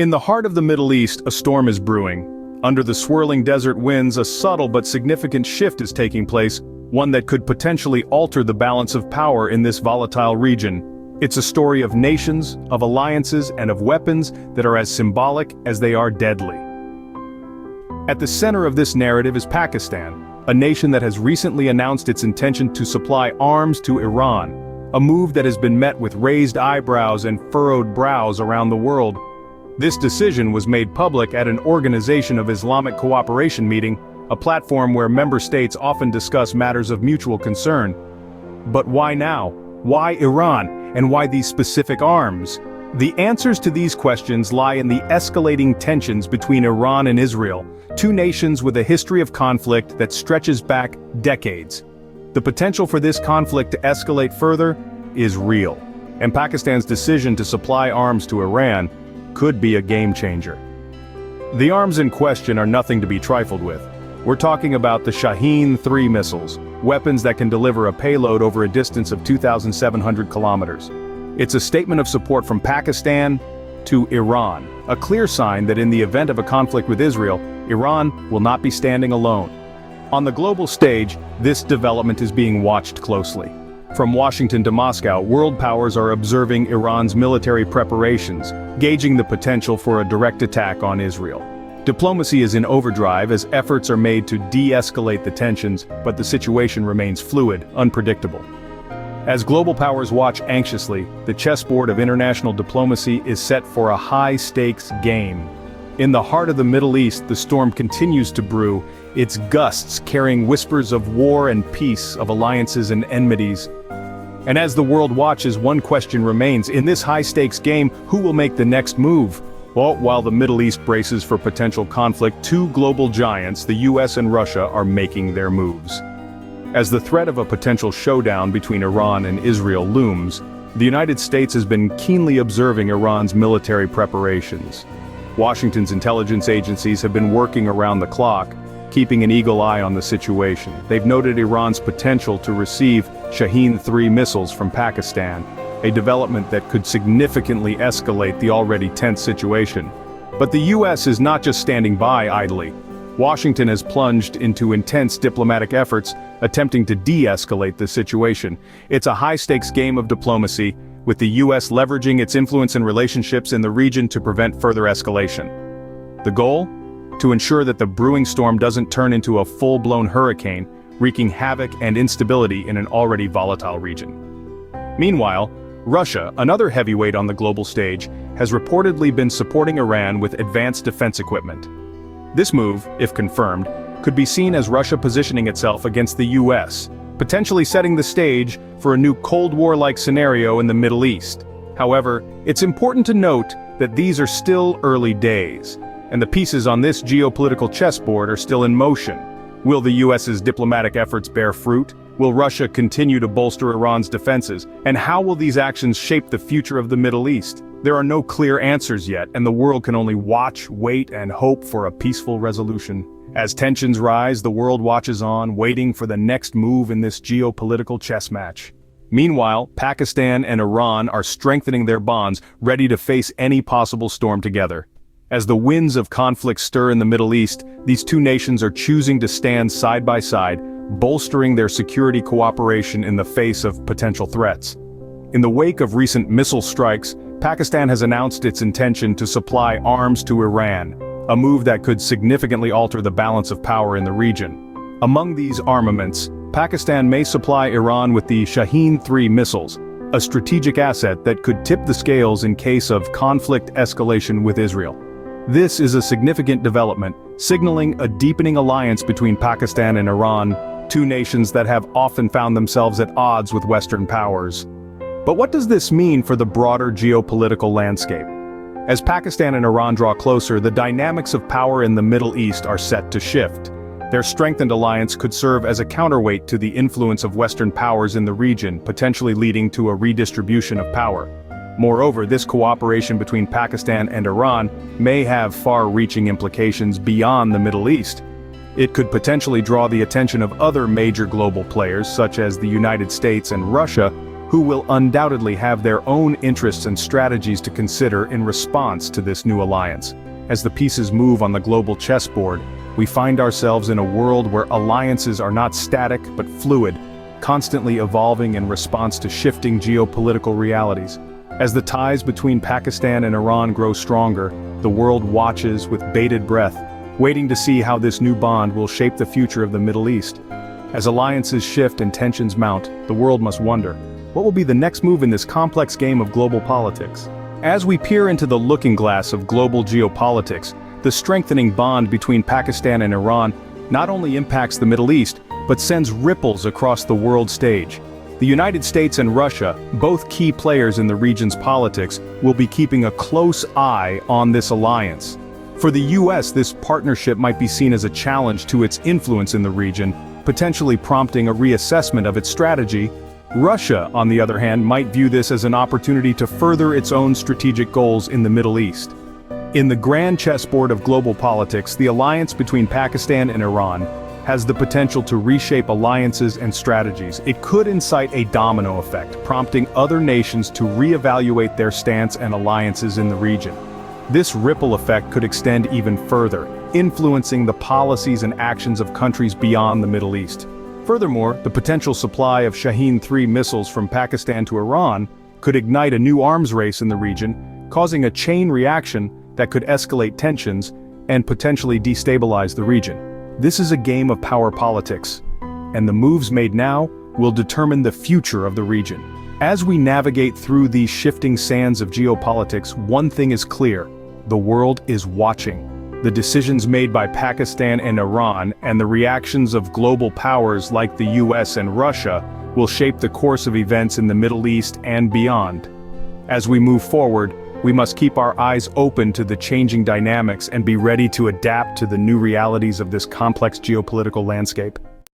In the heart of the Middle East, a storm is brewing. Under the swirling desert winds, a subtle but significant shift is taking place, one that could potentially alter the balance of power in this volatile region. It's a story of nations, of alliances, and of weapons that are as symbolic as they are deadly. At the center of this narrative is Pakistan, a nation that has recently announced its intention to supply arms to Iran, a move that has been met with raised eyebrows and furrowed brows around the world. This decision was made public at an Organization of Islamic Cooperation meeting, a platform where member states often discuss matters of mutual concern. But why now? Why Iran? And why these specific arms? The answers to these questions lie in the escalating tensions between Iran and Israel, two nations with a history of conflict that stretches back decades. The potential for this conflict to escalate further is real, and Pakistan's decision to supply arms to Iran could be a game changer. The arms in question are nothing to be trifled with. We're talking about the Shaheen-3 missiles, weapons that can deliver a payload over a distance of 2,700 kilometers. It's a statement of support from Pakistan to Iran, a clear sign that in the event of a conflict with Israel, Iran will not be standing alone. On the global stage, this development is being watched closely. From Washington to Moscow, world powers are observing Iran's military preparations, gauging the potential for a direct attack on Israel. Diplomacy is in overdrive as efforts are made to de-escalate the tensions, but the situation remains fluid, unpredictable. As global powers watch anxiously, the chessboard of international diplomacy is set for a high-stakes game. In the heart of the Middle East, the storm continues to brew, its gusts carrying whispers of war and peace, of alliances and enmities. And as the world watches, one question remains: in this high-stakes game, who will make the next move? Well, while the Middle East braces for potential conflict, two global giants, the US and Russia, are making their moves. As the threat of a potential showdown between Iran and Israel looms, the United States has been keenly observing Iran's military preparations. Washington's intelligence agencies have been working around the clock, keeping an eagle eye on the situation. They've noted Iran's potential to receive Shaheen-3 missiles from Pakistan, a development that could significantly escalate the already tense situation. But the US is not just standing by idly. Washington has plunged into intense diplomatic efforts, attempting to de-escalate the situation. It's a high-stakes game of diplomacy, with the US leveraging its influence and relationships in the region to prevent further escalation. The goal? To ensure that the brewing storm doesn't turn into a full-blown hurricane, wreaking havoc and instability in an already volatile region. Meanwhile, Russia, another heavyweight on the global stage, has reportedly been supporting Iran with advanced defense equipment. This move, if confirmed, could be seen as Russia positioning itself against the US, potentially setting the stage for a new Cold War-like scenario in the Middle East. However, it's important to note that these are still early days, and the pieces on this geopolitical chessboard are still in motion. Will the US's diplomatic efforts bear fruit? Will Russia continue to bolster Iran's defenses? And how will these actions shape the future of the Middle East? There are no clear answers yet, and the world can only watch, wait, and hope for a peaceful resolution. As tensions rise, the world watches on, waiting for the next move in this geopolitical chess match. Meanwhile, Pakistan and Iran are strengthening their bonds, ready to face any possible storm together. As the winds of conflict stir in the Middle East, these two nations are choosing to stand side by side, bolstering their security cooperation in the face of potential threats. In the wake of recent missile strikes, Pakistan has announced its intention to supply arms to Iran, a move that could significantly alter the balance of power in the region. Among these armaments, Pakistan may supply Iran with the Shaheen-3 missiles, a strategic asset that could tip the scales in case of conflict escalation with Israel. This is a significant development, signaling a deepening alliance between Pakistan and Iran, two nations that have often found themselves at odds with Western powers. But what does this mean for the broader geopolitical landscape? As Pakistan and Iran draw closer, the dynamics of power in the Middle East are set to shift. Their strengthened alliance could serve as a counterweight to the influence of Western powers in the region, potentially leading to a redistribution of power. Moreover, this cooperation between Pakistan and Iran may have far-reaching implications beyond the Middle East. It could potentially draw the attention of other major global players, such as the United States and Russia, who will undoubtedly have their own interests and strategies to consider in response to this new alliance. As the pieces move on the global chessboard, we find ourselves in a world where alliances are not static but fluid, constantly evolving in response to shifting geopolitical realities. As the ties between Pakistan and Iran grow stronger, the world watches with bated breath, waiting to see how this new bond will shape the future of the Middle East. As alliances shift and tensions mount, the world must wonder, what will be the next move in this complex game of global politics? As we peer into the looking glass of global geopolitics, the strengthening bond between Pakistan and Iran not only impacts the Middle East, but sends ripples across the world stage. The United States and Russia, both key players in the region's politics, will be keeping a close eye on this alliance. For the US, this partnership might be seen as a challenge to its influence in the region, potentially prompting a reassessment of its strategy. Russia, on the other hand, might view this as an opportunity to further its own strategic goals in the Middle East. In the grand chessboard of global politics, the alliance between Pakistan and Iran has the potential to reshape alliances and strategies. It could incite a domino effect, prompting other nations to reevaluate their stance and alliances in the region. This ripple effect could extend even further, influencing the policies and actions of countries beyond the Middle East. Furthermore, the potential supply of Shaheen-3 missiles from Pakistan to Iran could ignite a new arms race in the region, causing a chain reaction that could escalate tensions and potentially destabilize the region. This is a game of power politics, and the moves made now will determine the future of the region. As we navigate through these shifting sands of geopolitics, one thing is clear: the world is watching. The decisions made by Pakistan and Iran and the reactions of global powers like the US and Russia will shape the course of events in the Middle East and beyond. As we move forward, we must keep our eyes open to the changing dynamics and be ready to adapt to the new realities of this complex geopolitical landscape.